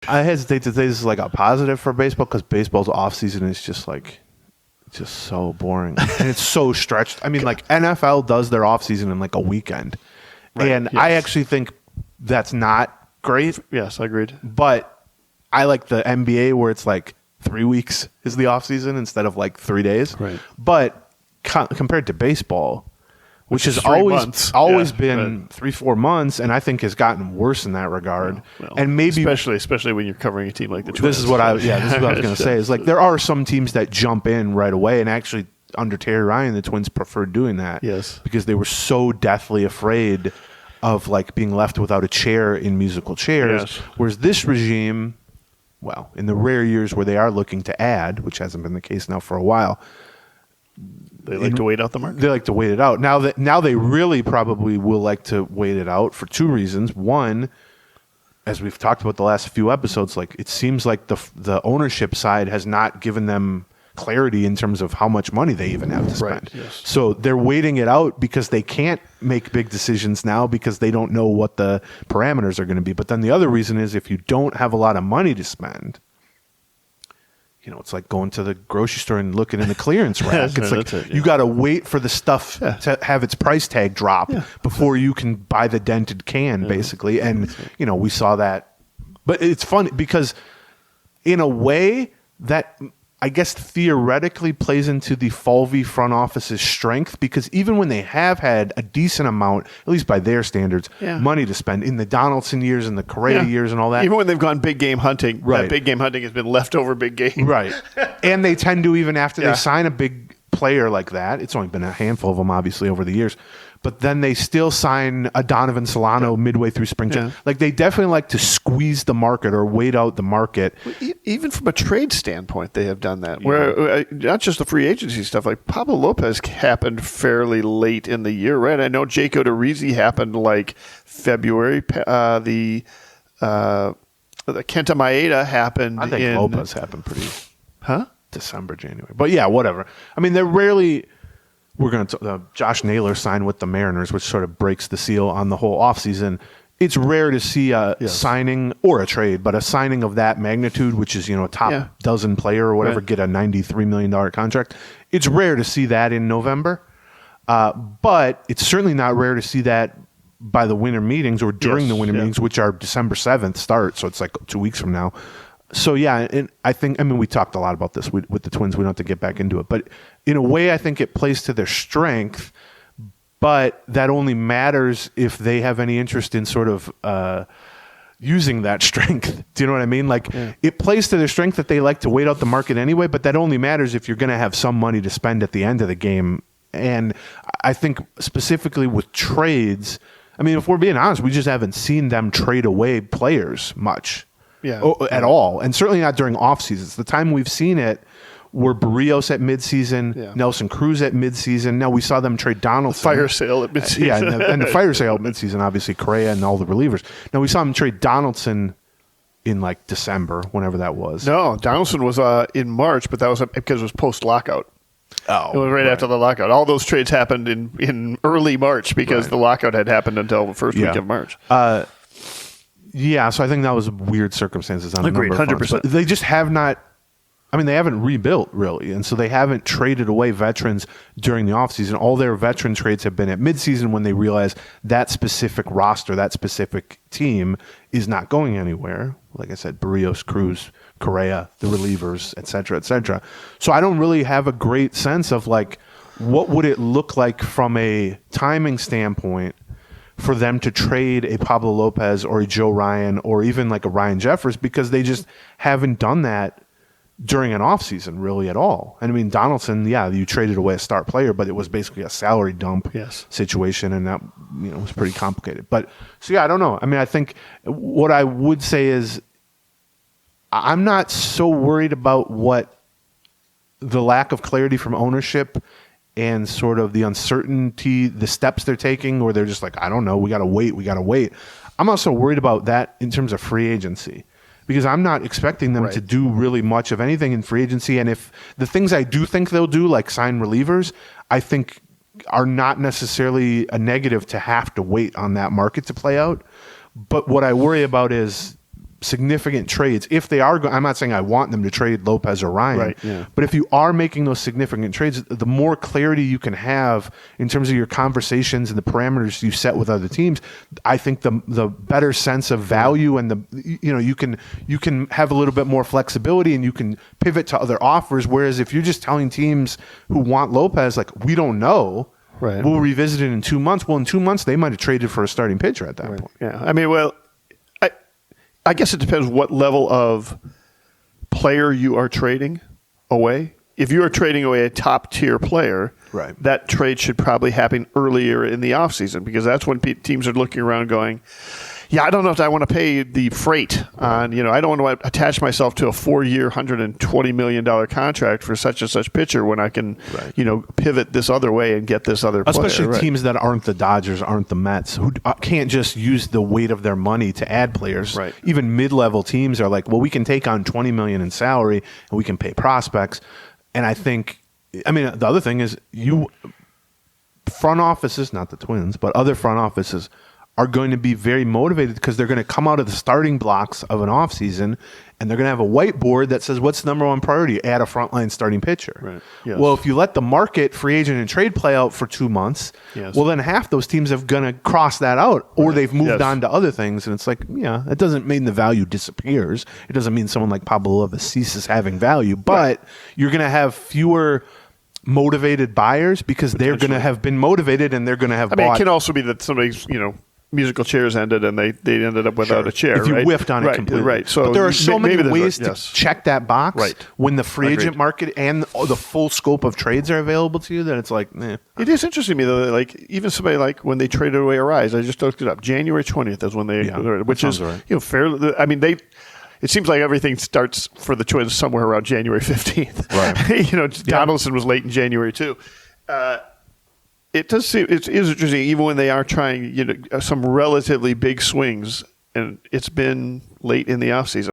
I hesitate to say this is like a positive for baseball because baseball's off season is just so boring and it's so stretched. I mean, like NFL does their off season in like a weekend, and I actually think that's not great. Yes, I agreed. But I like the NBA where it's like 3 weeks is the off season instead of like 3 days. Right. But compared to baseball, which has 3 months. always been 3-4 months, and I think has gotten worse in that regard. Well, and maybe especially when you're covering a team like the Twins. This is what I was going to say. Is like there are some teams that jump in right away, and actually under Terry Ryan, the Twins preferred doing that. Yes, because they were so deathly afraid of like being left without a chair in musical chairs. Yes. Whereas this regime, well, in the rare years where they are looking to add, which hasn't been the case now for a while. They like to wait out the market. They like to wait it out. Now they really probably will like to wait it out for two reasons. One, as we've talked about the last few episodes, like it seems like the ownership side has not given them clarity in terms of how much money they even have to spend. Right, yes. So they're waiting it out because they can't make big decisions now because they don't know what the parameters are going to be. But then the other reason is if you don't have a lot of money to spend, you know, it's like going to the grocery store and looking in the clearance rack. It's like you got to wait for the stuff to have its price tag drop before you can buy the dented can, basically. And, you know, we saw that. But it's funny because in a way that I guess theoretically plays into the Falvey front office's strength because even when they have had a decent amount, at least by their standards, money to spend in the Donaldson years and the Correa years and all that. Even when they've gone big game hunting, right. That big game hunting has been leftover big game. Right. And they tend to, even after they sign a big player like that, it's only been a handful of them, obviously, over the years, but then they still sign a Donovan Solano midway through spring training. Like they definitely like to squeeze the market or wait out the market. Even from a trade standpoint, they have done that. Where not just the free agency stuff, like Pablo Lopez happened fairly late in the year, right? I know Jake Odorizzi happened like February. The Kenta Maeda happened. I think Lopez happened pretty December, January. But yeah, whatever. I mean, they're rarely. We're going to Josh Naylor signed with the Mariners, which sort of breaks the seal on the whole offseason. It's rare to see a signing or a trade, but a signing of that magnitude, which is, you know, a top dozen player or whatever, get a $93 million contract. It's rare to see that in November, but it's certainly not rare to see that by the winter meetings or during the winter meetings, which are December 7th start. So it's like 2 weeks from now. So, yeah, and I mean, we talked a lot about this with the Twins. We don't have to get back into it. But in a way, I think it plays to their strength, but that only matters if they have any interest in sort of using that strength. Do you know what I mean? Like, it plays to their strength that they like to wait out the market anyway, but that only matters if you're going to have some money to spend at the end of the game. And I think specifically with trades, I mean, if we're being honest, we just haven't seen them trade away players much. At all, and certainly not during off seasons. The time we've seen it were Barrios at midseason, Nelson Cruz at midseason. Now we saw them trade Donaldson. Fire sale at midseason. And the fire sale at midseason, obviously Correa and all the relievers. Now we saw them trade Donaldson in like December, whenever that was. No, Donaldson was in March, but that was because it was post lockout. Oh, it was right after the lockout. All those trades happened in early March because the lockout had happened until the first week of March. Yeah, so I think that was weird circumstances on a number of fronts. 100%. But they just have not. I mean, they haven't rebuilt really, and so they haven't traded away veterans during the offseason. All their veteran trades have been at midseason when they realize that specific roster, that specific team is not going anywhere. Like I said, Barrios, Cruz, Correa, the relievers, et cetera, et cetera. So I don't really have a great sense of like what would it look like from a timing standpoint for them to trade a Pablo Lopez or a Joe Ryan or even like a Ryan Jeffers, because they just haven't done that during an offseason really at all. And I mean, Donaldson, you traded away a star player, but it was basically a salary dump situation, and that, you know, was pretty complicated. But so, I don't know. I mean, I think what I would say is I'm not so worried about what the lack of clarity from ownership and sort of the uncertainty, the steps they're taking, where they're just like, I don't know, we got to wait. I'm also worried about that in terms of free agency, because I'm not expecting them to do really much of anything in free agency. And if the things I do think they'll do, like sign relievers, I think are not necessarily a negative to have to wait on that market to play out. But what I worry about is significant trades, if they are, I'm not saying I want them to trade Lopez or Ryan, Right, yeah. but if you are making those significant trades, the more clarity you can have in terms of your conversations and the parameters you set with other teams, I think the better sense of value and you can have a little bit more flexibility and you can pivot to other offers. Whereas if you're just telling teams who want Lopez, like, we don't know, right, we'll revisit it in 2 months. Well, in 2 months, they might have traded for a starting pitcher at that point. Yeah. I mean, well, I guess it depends what level of player you are trading away. If you are trading away a top-tier player, right, that trade should probably happen earlier in the offseason, because that's when teams are looking around going, yeah, I don't know if I want to pay the freight on, I don't want to attach myself to a 4-year, $120 million contract for such and such pitcher when I can, pivot this other way and get this other player. Especially teams that aren't the Dodgers, aren't the Mets, who can't just use the weight of their money to add players. Right. Even mid-level teams are like, well, we can take on $20 million in salary and we can pay prospects. And I think, the other thing is front offices, not the Twins, but other front offices are going to be very motivated because they're going to come out of the starting blocks of an offseason and they're going to have a whiteboard that says, what's the number one priority? Add a frontline starting pitcher. Right. Yes. Well, if you let the market, free agent, and trade play out for 2 months, yes, well, then half those teams are going to cross that out, or they've moved on to other things. And it's like, it doesn't mean the value disappears. It doesn't mean someone like Pablo Lopez ceases having value, but you're going to have fewer motivated buyers because they're going to have been motivated and they're going to have bought. It can also be that somebody's, musical chairs ended and they ended up without a chair. If you whiffed on it completely. Right. So but there are so many ways to yes, check that box when the free agent Agreed. market and the full scope of trades are available to you, that it's like, It is interesting to me, though, like even somebody like when they traded away Arraez, I just looked it up. January 20th is when they, which is, right. fairly, it seems like everything starts for the Twins somewhere around January 15th. Right. Donaldson was late in January, too. It does seem it is interesting, even when they are trying, some relatively big swings, and it's been late in the offseason.